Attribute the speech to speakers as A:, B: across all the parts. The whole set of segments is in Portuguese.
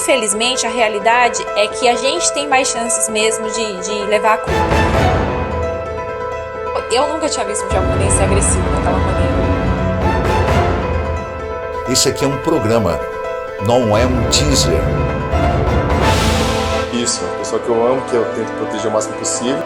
A: infelizmente, a realidade é que a gente tem mais chances mesmo de levar a culpa. Eu nunca tinha visto um japonês ser agressivo daquela maneira.
B: Esse aqui é um programa, não é um teaser.
C: Isso, uma pessoa que eu amo, que eu tento proteger o máximo possível.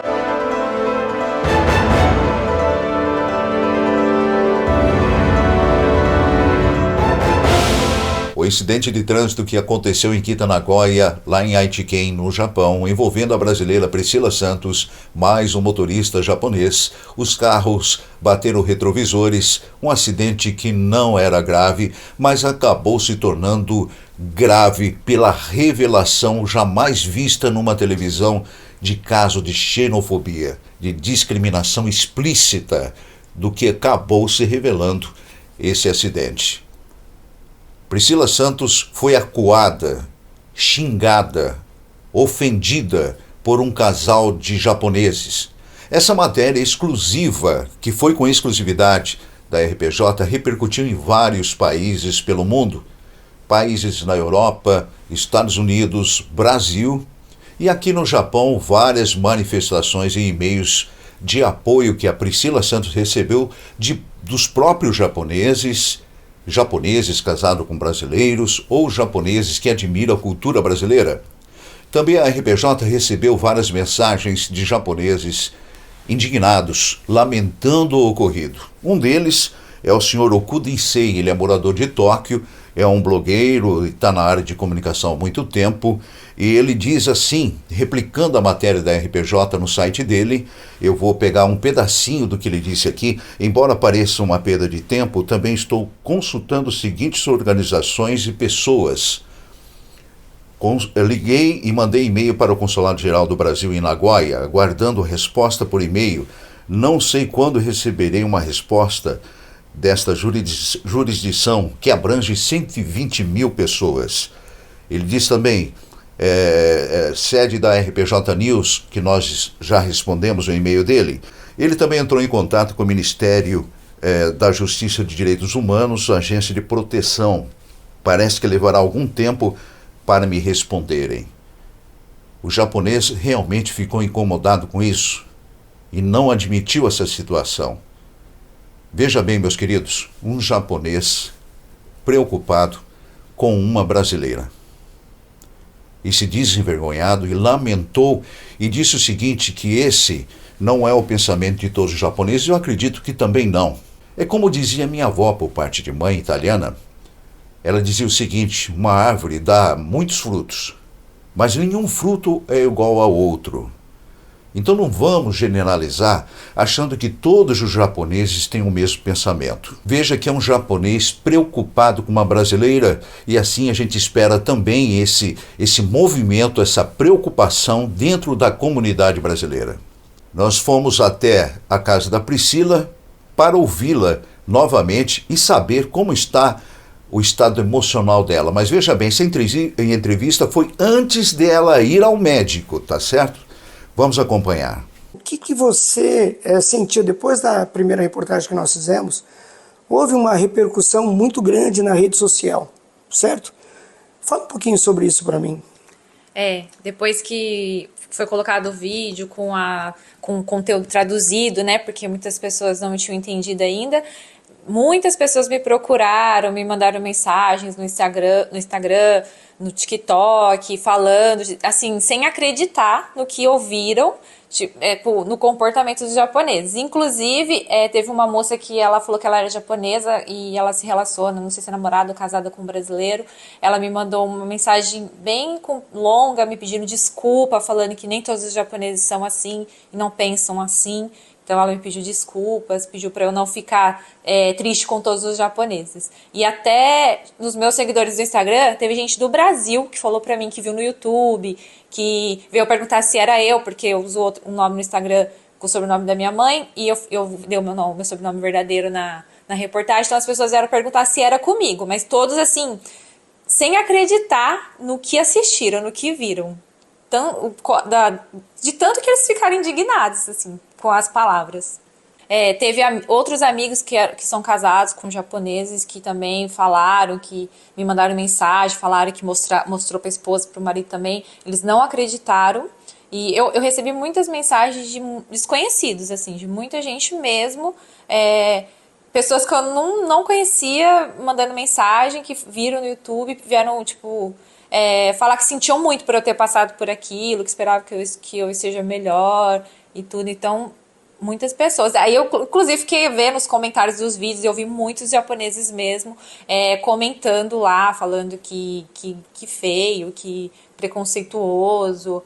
B: O incidente de trânsito que aconteceu em Kitanagoya, lá em Aichiken, no Japão, envolvendo a brasileira Priscila Santos, mais um motorista japonês, os carros bateram retrovisores, um acidente que não era grave, mas acabou se tornando grave pela revelação jamais vista numa televisão de caso de xenofobia, de discriminação explícita, do que acabou se revelando esse acidente. Priscila Santos foi acuada, xingada, ofendida por um casal de japoneses. Essa matéria exclusiva, que foi com exclusividade da RPJ, repercutiu em vários países pelo mundo. Países na Europa, Estados Unidos, Brasil e aqui no Japão, várias manifestações e e-mails de apoio que a Priscila Santos recebeu dos próprios japoneses casados com brasileiros ou japoneses que admiram a cultura brasileira. Também a RPJ recebeu várias mensagens de japoneses indignados, lamentando o ocorrido. Um deles é o senhor Okuda Issei, ele é morador de Tóquio, é um blogueiro, está na área de comunicação há muito tempo, e ele diz assim, replicando a matéria da RPJ no site dele, eu vou pegar um pedacinho do que ele disse aqui, embora pareça uma perda de tempo, também estou consultando as seguintes organizações e pessoas. Eu liguei e mandei e-mail para o Consulado-Geral do Brasil em Nagoya, aguardando resposta por e-mail. Não sei quando receberei uma resposta desta jurisdição que abrange 120 mil pessoas. Ele diz também, sede da RPJ News, que nós já respondemos o e-mail dele. Ele também entrou em contato com o Ministério da Justiça de Direitos Humanos, Agência de Proteção. Parece que levará algum tempo para me responderem. O japonês realmente ficou incomodado com isso e não admitiu essa situação. Veja bem, meus queridos, um japonês preocupado com uma brasileira. E se desenvergonhado e lamentou e disse o seguinte, que esse não é o pensamento de todos os japoneses, eu acredito que também não. É como dizia minha avó, por parte de mãe italiana, ela dizia o seguinte, uma árvore dá muitos frutos, mas nenhum fruto é igual ao outro. Então não vamos generalizar achando que todos os japoneses têm o mesmo pensamento. Veja que é um japonês preocupado com uma brasileira e assim a gente espera também esse movimento, essa preocupação dentro da comunidade brasileira. Nós fomos até a casa da Priscila para ouvi-la novamente e saber como está o estado emocional dela. Mas veja bem, essa entrevista foi antes dela ir ao médico, tá certo? Vamos acompanhar.
D: O que você sentiu depois da primeira reportagem que nós fizemos? Houve uma repercussão muito grande na rede social, certo? Fala um pouquinho sobre isso para mim.
A: Depois que foi colocado o vídeo com o conteúdo traduzido, né? Porque muitas pessoas não tinham entendido ainda. Muitas pessoas me procuraram, me mandaram mensagens no Instagram, no TikTok, falando, assim, sem acreditar no que ouviram, no comportamento dos japoneses. Inclusive, teve uma moça que ela falou que ela era japonesa e ela se relaciona, não sei se é namorada ou casada com um brasileiro. Ela me mandou uma mensagem bem longa, me pedindo desculpa, falando que nem todos os japoneses são assim e não pensam assim. Então ela me pediu desculpas, pediu para eu não ficar triste com todos os japoneses. E até nos meus seguidores do Instagram, teve gente do Brasil que falou para mim que viu no YouTube, que veio perguntar se era eu, porque eu uso um nome no Instagram com o sobrenome da minha mãe, e eu dei o meu sobrenome verdadeiro na reportagem, então as pessoas vieram perguntar se era comigo, mas todos assim, sem acreditar no que assistiram, no que viram. De tanto que eles ficaram indignados, assim, com as palavras. Teve outros amigos que são casados com japoneses que também falaram, que me mandaram mensagem, falaram que mostrou para a esposa, para o marido também. Eles não acreditaram. E eu recebi muitas mensagens de desconhecidos, assim, de muita gente mesmo. Pessoas que eu não conhecia mandando mensagem, que viram no YouTube, vieram, tipo, falar que sentiam muito por eu ter passado por aquilo, que esperavam que eu esteja melhor e tudo. Então, muitas pessoas. Aí eu, inclusive, fiquei vendo os comentários dos vídeos e eu vi muitos japoneses mesmo comentando lá, falando que feio, que preconceituoso.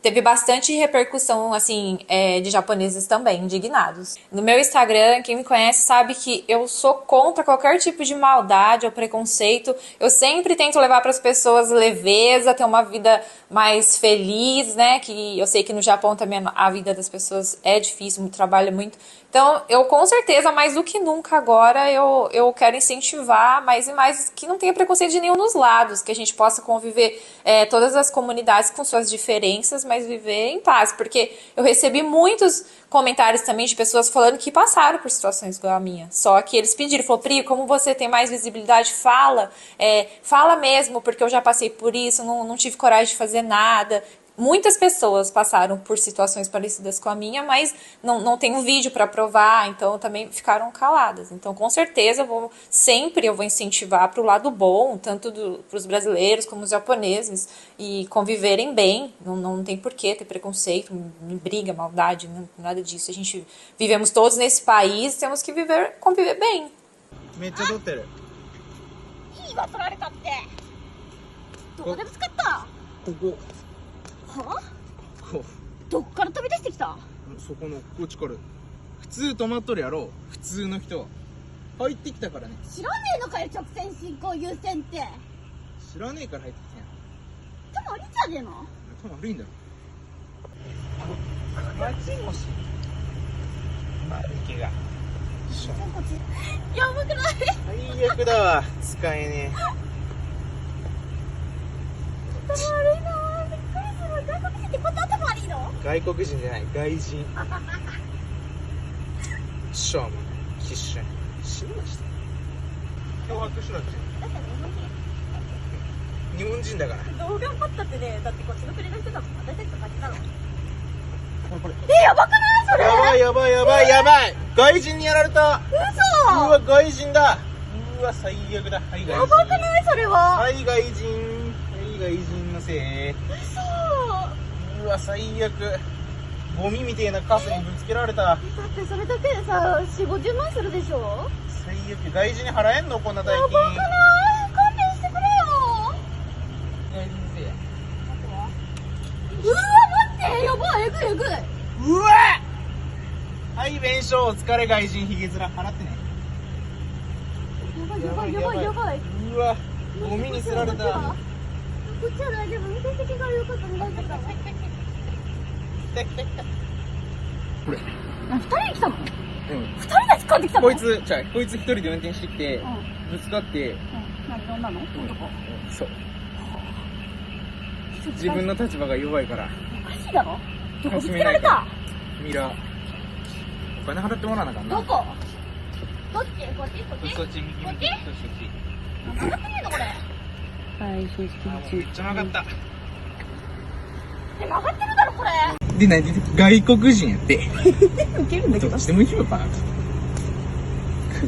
A: Teve bastante repercussão, assim, de japoneses também, indignados. No meu Instagram, quem me conhece sabe que eu sou contra qualquer tipo de maldade ou preconceito. Eu sempre tento levar para as pessoas leveza, ter uma vida mais feliz, né? Que eu sei que no Japão também a vida das pessoas é difícil, trabalha muito. Então, eu com certeza, mais do que nunca agora, eu quero incentivar mais e mais que não tenha preconceito de nenhum dos lados, que a gente possa conviver todas as comunidades com suas diferenças, mas viver em paz. Porque eu recebi muitos comentários também de pessoas falando que passaram por situações igual a minha. Só que eles pediram, falou, Pri, como você tem mais visibilidade, fala mesmo, porque eu já passei por isso, não tive coragem de fazer nada. Muitas pessoas passaram por situações parecidas com a minha, mas não tem um vídeo para provar, então também ficaram caladas. Então, com certeza, eu vou incentivar para o lado bom, tanto para os brasileiros como os japoneses, e conviverem bem. Não tem porquê ter preconceito, briga, maldade, nada disso. A gente vivemos todos nesse país, temos que conviver bem.
E: めっちゃ撮ってる。
F: いいわ取られたって。どこでぶつかった？
E: ここ。
F: は？
E: こう。
F: どっから飛び出してきた？
E: そこのこっちから。普通止まっとるやろ。普通の人は。入ってきたからね。
F: 知らねえのかよ直線進行優先って。
E: 知らねえから入ってきたんや。
F: 頭悪いんじゃねえの？
E: 頭悪いんだろ。マジもし。丸池が。
F: こっち。やばくない？
E: 最悪だわ。使えね
F: 頭悪いな。びっくりする。外国人ってこんな頭悪いの？
E: え。外国人じゃない。外人。しょうもない。必死。死にました。脅迫しろって。
F: だって
E: 日本人だから。
F: どう頑張ったってね、だってこっちの国の人だもん。私たちと勝ちだろ。
E: これ。
F: やばくないそれ？
E: やばいやばいやばいやばい。外人にやられた。
F: 嘘。
E: うわ外人だ。うわ最悪だ。はい外人。
F: やばくないそれは？
E: はい外人。はい外人のせい。
F: 嘘。
E: うわ最悪。ゴミみてえなカスにぶつけられた。
F: だってそれだけでさ、4、50万するでしょ？
E: 最悪。外人に払えんのこんな大金。
F: やばくない？勘弁してくれよ。
E: 外人のせいや。
F: うわ待って、やばい、えぐいえぐい。
E: うわはい弁償お疲れ外人ヒゲ面払ってね。
F: やばいやばいやばいやばい。
E: うわゴミにすられた。
F: こっちは大丈夫。運転席が良かったね。大丈夫だ。
E: これ。
F: 2人で来たの？
E: うん。
F: 2人で突っ込んできたの？
E: こいつ一人で運転してきて、ぶつかって、
F: 何女の？男？
E: そう。自分の立場が弱いから。
F: おかしいだろ？どこぶつけられた？
E: ミラー。お金払ってもらわなあかんな。
F: どこ？どっち？こっち？こっち？
E: そっち右
F: こっち？
E: そっち。
F: 曲がってねえのこれ。
E: めっちゃ曲がった。
F: 曲がってるだろこれ。
E: で、何で外国人やって。
F: ウケるんだけど。
E: どっちでもいいよバカ。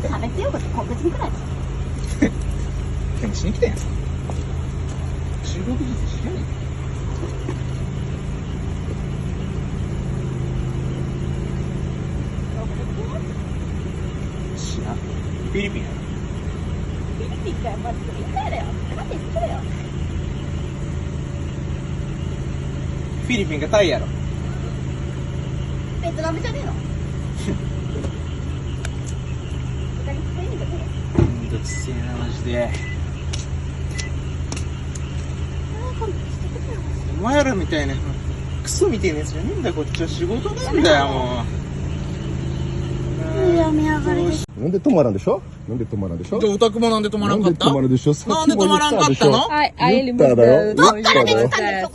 F: 差別用語って国人くらい。
E: 何しに来たんや。中国人って知らない。知らん。フィリピンやろ。
F: フィリピンかよ、マジで。いくらだよ。待って、いくらよ。
E: フィリピンがタイやろ。
F: ベトナムじゃねえの？豚肉食いに行くね。
E: めんどくせえなマジで。
F: 勘弁してくれよ。
E: お前らみたいなクソみたいなやつじゃねえんだ。こっちは仕事なんだよもう。
F: やめやがれ。
C: なんで止まるんでしょ？なんで止まらんでしょ
E: じゃあオタクもなんで止まらんかった
C: なんで止まるでしょ
E: なんで止まらんかったの
A: Aí ele
C: 言っただろ
A: mudando.
C: 言っただろ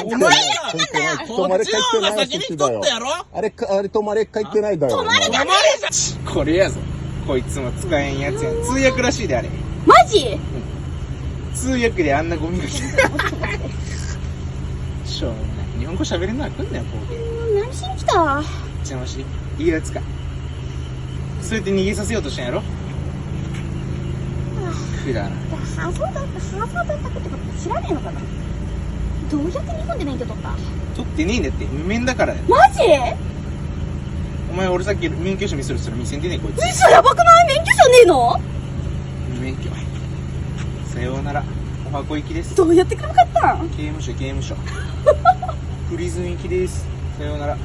E: お前らこっちの方が先に来とったやろ
C: あれ止まれ書いてないだろ
E: 止まれじゃこれやぞこいつも使えんやつやん通訳らしいであれ
F: マジ
E: 通訳であんなゴミが来てしょうもない日本語喋れんのは来んなよこう
F: 何しに来た
E: 邪魔しいいやつかそうやって逃げさせようとしたんやろくだらない
F: ハーフアタックってこと知らねえのかなどうやって日本で免許取った
E: 取ってねえんだって無免だからだよ
F: マジ
E: お前俺さっき免許証見せるって言ったら見せんでねえこいつ
F: 嘘やばくない免許証ねえの
E: 無免許さようならお箱行きです
F: どうやって来なかったん
E: 刑務所プリズン行きですさようなら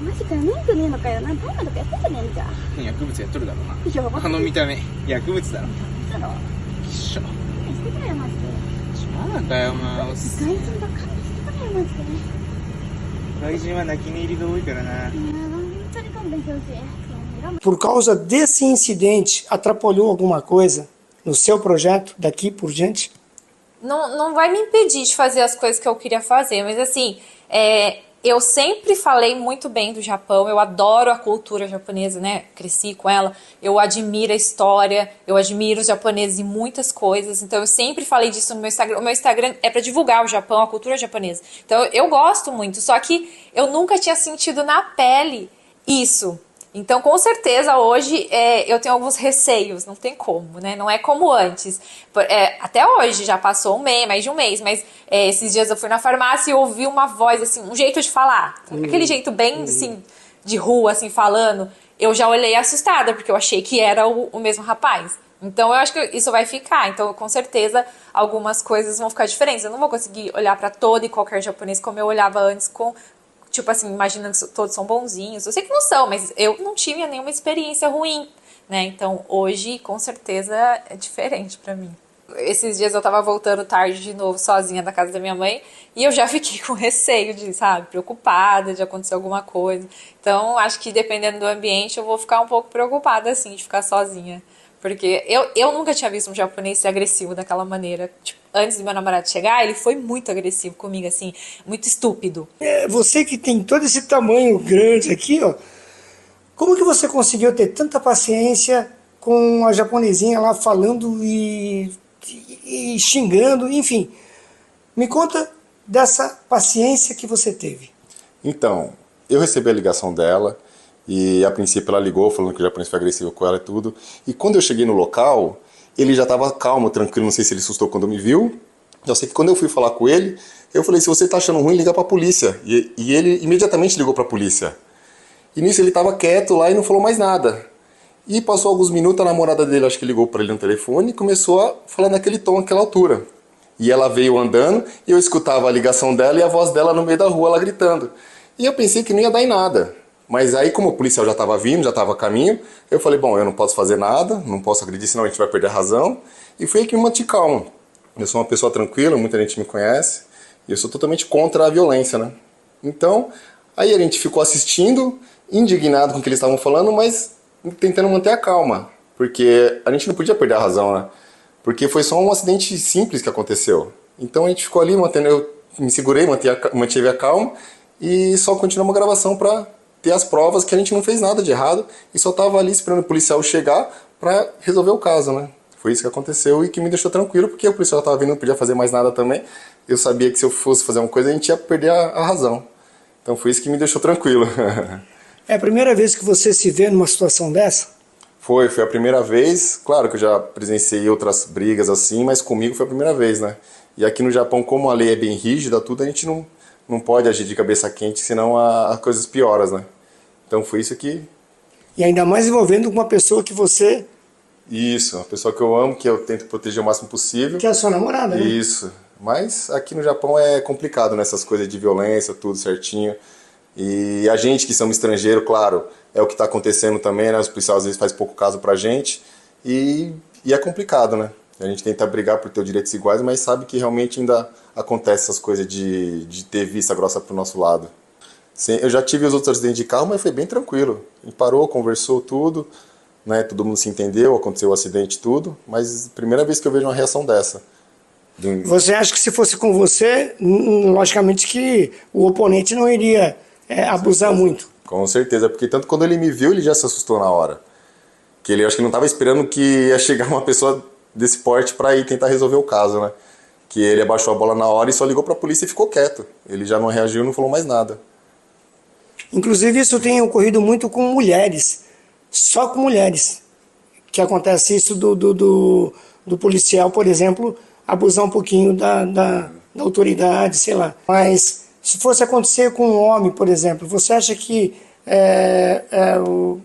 F: マジかよ免許ねえのかよ大麻とかやってんじゃねえんじゃん
E: 薬物やっとるだろうな
F: やばくない
E: あの見た目薬物だろ
F: だろ
E: きっしょ
F: してくれよマジで
E: まだかよお前
F: 外人が勘弁してくれよマジで
E: 外人は泣き寝入りが多いからな
F: 本当に勘弁してほしい
D: Por causa desse incidente, atrapalhou alguma coisa no seu projeto daqui por diante?
A: Não vai me impedir de fazer as coisas que eu queria fazer, mas assim, eu sempre falei muito bem do Japão, eu adoro a cultura japonesa, né? Cresci com ela, eu admiro a história, eu admiro os japoneses em muitas coisas, então eu sempre falei disso no meu Instagram. O meu Instagram é para divulgar o Japão, a cultura japonesa. Então eu gosto muito, só que eu nunca tinha sentido na pele isso. Então, com certeza, hoje eu tenho alguns receios, não tem como, né? Não é como antes. Até hoje, já passou mais de um mês, mas esses dias eu fui na farmácia e ouvi uma voz, assim, um jeito de falar. Aquele jeito bem, assim, de rua, assim, falando. Eu já olhei assustada, porque eu achei que era o mesmo rapaz. Então, eu acho que isso vai ficar. Então, com certeza, algumas coisas vão ficar diferentes. Eu não vou conseguir olhar para todo e qualquer japonês como eu olhava antes com... Tipo assim, imaginando que todos são bonzinhos. Eu sei que não são, mas eu não tive nenhuma experiência ruim, né? Então, hoje, com certeza, é diferente pra mim. Esses dias eu tava voltando tarde de novo, sozinha da casa da minha mãe, e eu já fiquei com receio de, sabe, preocupada de acontecer alguma coisa. Então, acho que dependendo do ambiente, eu vou ficar um pouco preocupada, assim, de ficar sozinha. Porque eu nunca tinha visto um japonês ser agressivo daquela maneira. Tipo, antes do meu namorado chegar, ele foi muito agressivo comigo, assim, muito estúpido.
D: Você que tem todo esse tamanho grande aqui, ó, como que você conseguiu ter tanta paciência com a japonesinha lá falando e xingando, enfim. Me conta dessa paciência que você teve.
C: Então, eu recebi a ligação dela e a princípio ela ligou falando que o japonês foi agressivo com ela e tudo. E quando eu cheguei no local, ele já estava calmo, tranquilo, não sei se ele assustou quando me viu. Eu sei que quando eu fui falar com ele, eu falei, se você tá achando ruim, liga pra polícia. E ele imediatamente ligou pra polícia. E nisso ele estava quieto lá e não falou mais nada. E passou alguns minutos, a namorada dele, acho que ligou para ele no telefone e começou a falar naquele tom, naquela altura. E ela veio andando e eu escutava a ligação dela e a voz dela no meio da rua, ela gritando. E eu pensei que não ia dar em nada. Mas aí, como o policial já estava vindo, já estava a caminho, eu falei, bom, eu não posso fazer nada, não posso agredir, senão a gente vai perder a razão. E foi aí que me mantive calmo. Eu sou uma pessoa tranquila, muita gente me conhece, e eu sou totalmente contra a violência, né? Então, aí a gente ficou assistindo, indignado com o que eles estavam falando, mas tentando manter a calma, porque a gente não podia perder a razão, né? Porque foi só um acidente simples que aconteceu. Então a gente ficou ali, eu me segurei, mantive a calma, e só continuamos a gravação para ter as provas que a gente não fez nada de errado, e só estava ali esperando o policial chegar para resolver o caso, né? Foi isso que aconteceu e que me deixou tranquilo, porque o policial estava vindo, não podia fazer mais nada também. Eu sabia que se eu fosse fazer uma coisa, a gente ia perder a razão. Então foi isso que me deixou tranquilo.
D: É a primeira vez que você se vê numa situação dessa?
C: Foi a primeira vez. Claro que eu já presenciei outras brigas assim, mas comigo foi a primeira vez, né? E aqui no Japão, como a lei é bem rígida, tudo, a gente não pode agir de cabeça quente, senão as coisas pioram, né? Então foi isso que...
D: E ainda mais envolvendo uma pessoa que você...
C: Isso, uma pessoa que eu amo, que eu tento proteger o máximo possível.
D: Que é a sua namorada, né?
C: Isso. Mas aqui no Japão é complicado, né? Essas coisas de violência, tudo certinho. E a gente que somos estrangeiros, claro, é o que está acontecendo também, né? Os policiais às vezes fazem pouco caso pra gente. E é complicado, né? A gente tenta brigar por ter direitos iguais, mas sabe que realmente ainda acontece essas coisas de ter vista grossa pro nosso lado. Eu já tive os outros acidentes de carro, mas foi bem tranquilo. A gente parou, conversou tudo. né? Todo mundo se entendeu, aconteceu o acidente e tudo, mas primeira vez que eu vejo uma reação dessa.
D: Você acha que se fosse com você, logicamente que o oponente não iria abusar muito?
C: Com certeza, porque tanto quando ele me viu, ele já se assustou na hora. Que ele, acho que não estava esperando que ia chegar uma pessoa desse porte para ir tentar resolver o caso, né? Que ele abaixou a bola na hora e só ligou para a polícia e ficou quieto. Ele já não reagiu, não falou mais nada.
D: Inclusive isso tem ocorrido muito com mulheres, só com mulheres, que acontece isso do policial, por exemplo, abusar um pouquinho da autoridade, sei lá. Mas se fosse acontecer com um homem, por exemplo, você acha que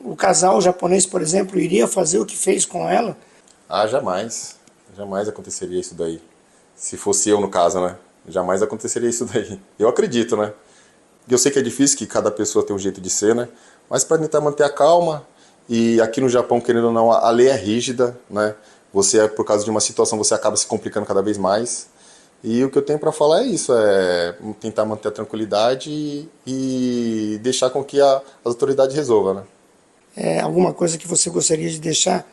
D: o casal japonês, por exemplo, iria fazer o que fez com ela?
C: Ah, jamais. Jamais aconteceria isso daí. Se fosse eu, no caso, né? Jamais aconteceria isso daí. Eu acredito, né? Eu sei que é difícil, que cada pessoa tem um jeito de ser, né? Mas para tentar manter a calma, e aqui no Japão, querendo ou não, a lei é rígida, né? Você, por causa de uma situação, você acaba se complicando cada vez mais. E o que eu tenho para falar é isso, é tentar manter a tranquilidade e deixar com que as autoridades resolvam, né?
D: Alguma coisa que você gostaria de deixar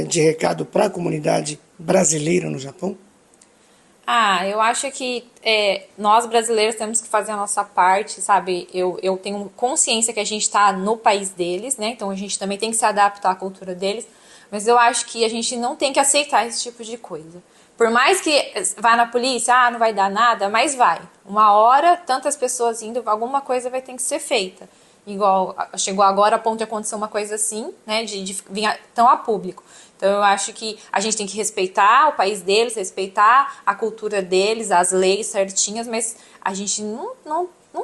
D: de recado para a comunidade brasileira no Japão?
A: Eu acho que nós brasileiros temos que fazer a nossa parte, sabe? Eu tenho consciência que a gente está no país deles, né? Então a gente também tem que se adaptar à cultura deles, mas eu acho que a gente não tem que aceitar esse tipo de coisa. Por mais que vá na polícia, não vai dar nada, mas vai. Uma hora, tantas pessoas indo, alguma coisa vai ter que ser feita. Igual chegou agora a ponto de acontecer uma coisa assim, né? De vir tão a público. Então eu acho que a gente tem que respeitar o país deles, respeitar a cultura deles, as leis certinhas, mas a gente não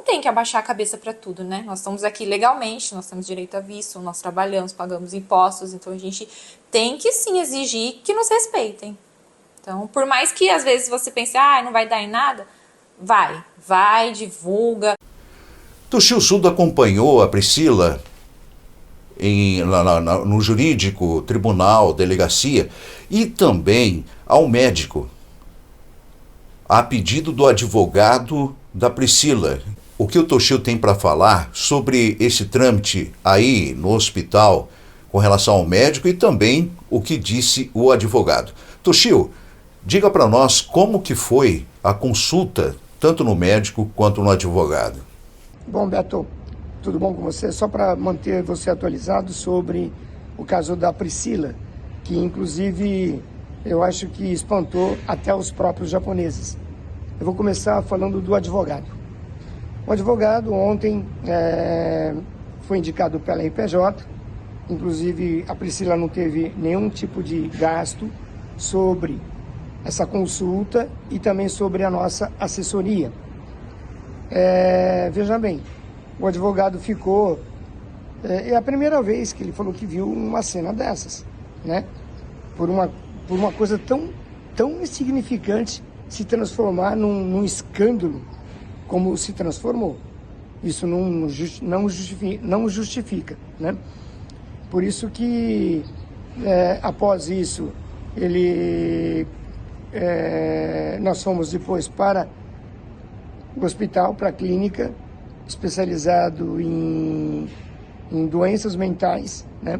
A: tem que abaixar a cabeça para tudo, né? Nós estamos aqui legalmente, nós temos direito a visto, nós trabalhamos, pagamos impostos, então a gente tem que sim exigir que nos respeitem. Então, por mais que às vezes você pense, não vai dar em nada, vai, divulga.
B: Toshio Suda acompanhou a Priscila no jurídico, tribunal, delegacia e também ao médico, a pedido do advogado da Priscila. O que o Toshio tem para falar sobre esse trâmite aí no hospital com relação ao médico e também o que disse o advogado. Toshio, diga para nós como que foi a consulta, tanto no médico quanto no advogado.
D: Bom, Beto, tudo bom com você? Só para manter você atualizado sobre o caso da Priscila, que inclusive eu acho que espantou até os próprios japoneses. Eu vou começar falando do advogado. O advogado ontem foi indicado pela RPJ, inclusive a Priscila não teve nenhum tipo de gasto sobre essa consulta e também sobre a nossa assessoria. Veja bem, o advogado ficou... É a primeira vez que ele falou que viu uma cena dessas, né? Por uma coisa tão insignificante se transformar num escândalo como se transformou. Isso não justifica, né? Por isso que, após isso, nós fomos depois para o hospital, para a clínica, especializado em doenças mentais, né?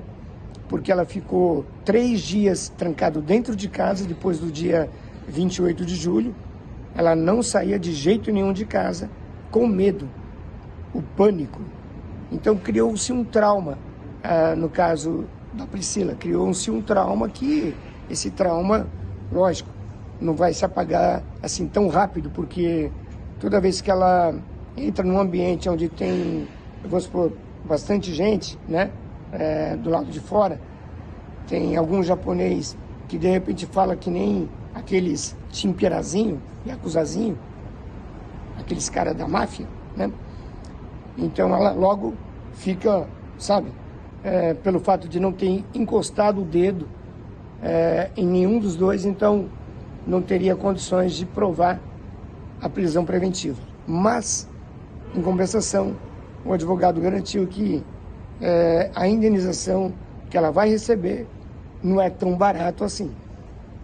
D: Porque ela ficou 3 dias trancada dentro de casa, depois do dia 28 de julho. Ela não saía de jeito nenhum de casa, com medo, o pânico. Então criou-se um trauma, no caso da Priscila, criou-se um trauma que, esse trauma, lógico, não vai se apagar assim tão rápido, porque toda vez que ela entra num ambiente onde tem, vamos supor, bastante gente, né, do lado de fora, tem algum japonês que de repente fala que nem aqueles chimpirazinho, yakuzazinho, aqueles caras da máfia, né? Então ela logo fica, sabe, pelo fato de não ter encostado o dedo em nenhum dos dois, então não teria condições de provar a prisão preventiva. Mas, em compensação, o advogado garantiu que a indenização que ela vai receber não é tão barato assim.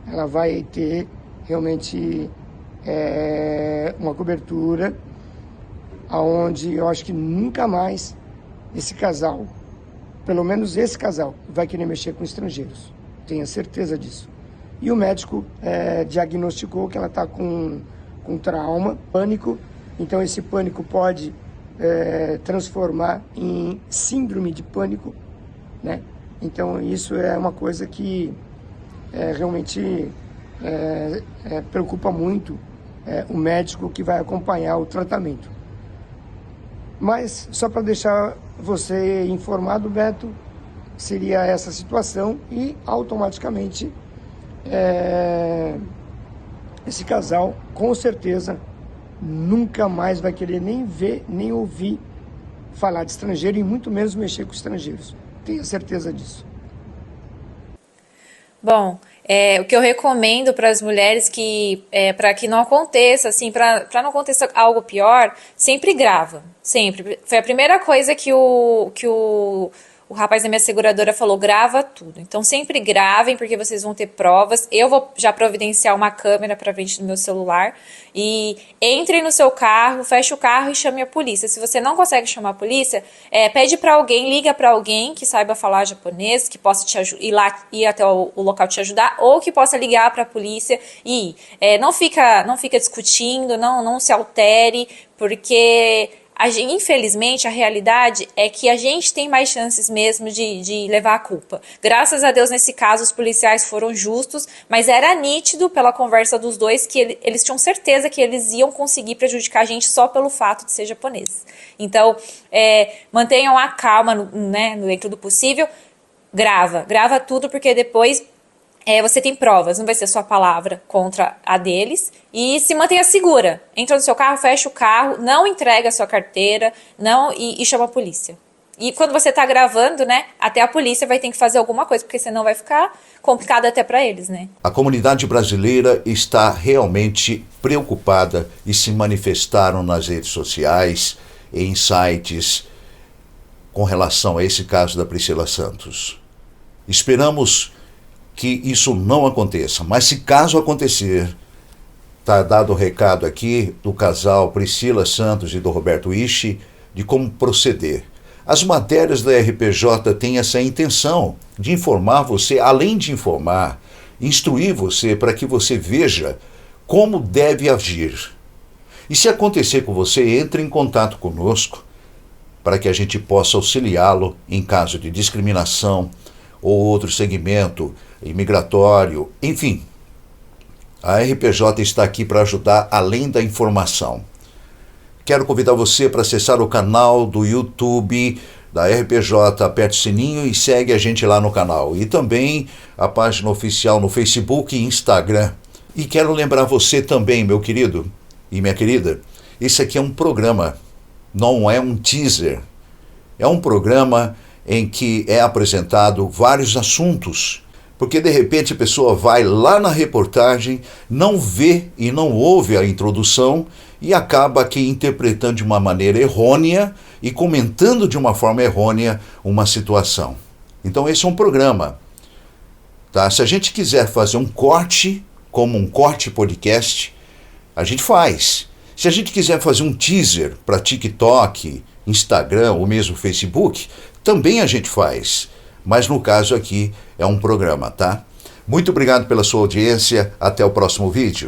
D: Ela vai ter realmente uma cobertura aonde eu acho que nunca mais esse casal pelo menos esse casal, vai querer mexer com estrangeiros. Tenha certeza disso. E o médico diagnosticou que ela está com trauma, pânico. Então esse pânico pode transformar em síndrome de pânico, né? Então isso é uma coisa que realmente preocupa muito o médico que vai acompanhar o tratamento. Mas só para deixar você informado, Beto, seria essa situação e automaticamente esse casal com certeza nunca mais vai querer nem ver, nem ouvir falar de estrangeiro e muito menos mexer com estrangeiros. Tenha certeza disso.
A: Bom, o que eu recomendo para as mulheres para que não aconteça, assim, para não aconteça algo pior, sempre grava, sempre. Foi a primeira coisa que o rapaz da minha seguradora falou, grava tudo. Então sempre gravem, porque vocês vão ter provas. Eu vou já providenciar uma câmera para frente do meu celular. E entrem no seu carro, feche o carro e chame a polícia. Se você não consegue chamar a polícia, pede para alguém, liga para alguém que saiba falar japonês, que possa ir até o local te ajudar, ou que possa ligar para a polícia e não fica discutindo, não se altere, porque infelizmente, a realidade é que a gente tem mais chances mesmo de levar a culpa. Graças a Deus, nesse caso, os policiais foram justos, mas era nítido pela conversa dos dois que eles tinham certeza que eles iam conseguir prejudicar a gente só pelo fato de ser japonês. Então, mantenham a calma, né, dentro do possível, grava tudo, porque depois você tem provas, não vai ser sua palavra contra a deles, e se mantenha segura. Entra no seu carro, fecha o carro, não entrega a sua carteira, e chama a polícia. E quando você está gravando, né, até a polícia vai ter que fazer alguma coisa, porque senão vai ficar complicado até para eles, né?
B: A comunidade brasileira está realmente preocupada e se manifestaram nas redes sociais, em sites, com relação a esse caso da Priscila Santos. Esperamos que isso não aconteça, mas se caso acontecer, está dado o recado aqui do casal Priscila Santos e do Roberto Ishii de como proceder. As matérias da RPJ têm essa intenção de informar você, além de informar, instruir você para que você veja como deve agir. E se acontecer com você, entre em contato conosco para que a gente possa auxiliá-lo em caso de discriminação ou outro segmento imigratório, enfim. A RPJ está aqui para ajudar além da informação. Quero convidar você para acessar o canal do YouTube da RPJ, aperte o sininho e segue a gente lá no canal. E também a página oficial no Facebook e Instagram. E quero lembrar você também, meu querido e minha querida, esse aqui é um programa, não é um teaser. É um programa em que é apresentado vários assuntos, porque de repente a pessoa vai lá na reportagem, não vê e não ouve a introdução e acaba aqui interpretando de uma maneira errônea e comentando de uma forma errônea uma situação. Então esse é um programa. Tá? Se a gente quiser fazer um corte, como um corte podcast, a gente faz. Se a gente quiser fazer um teaser para TikTok, Instagram ou mesmo Facebook, também a gente faz. Mas no caso aqui é um programa, tá? Muito obrigado pela sua audiência. Até o próximo vídeo.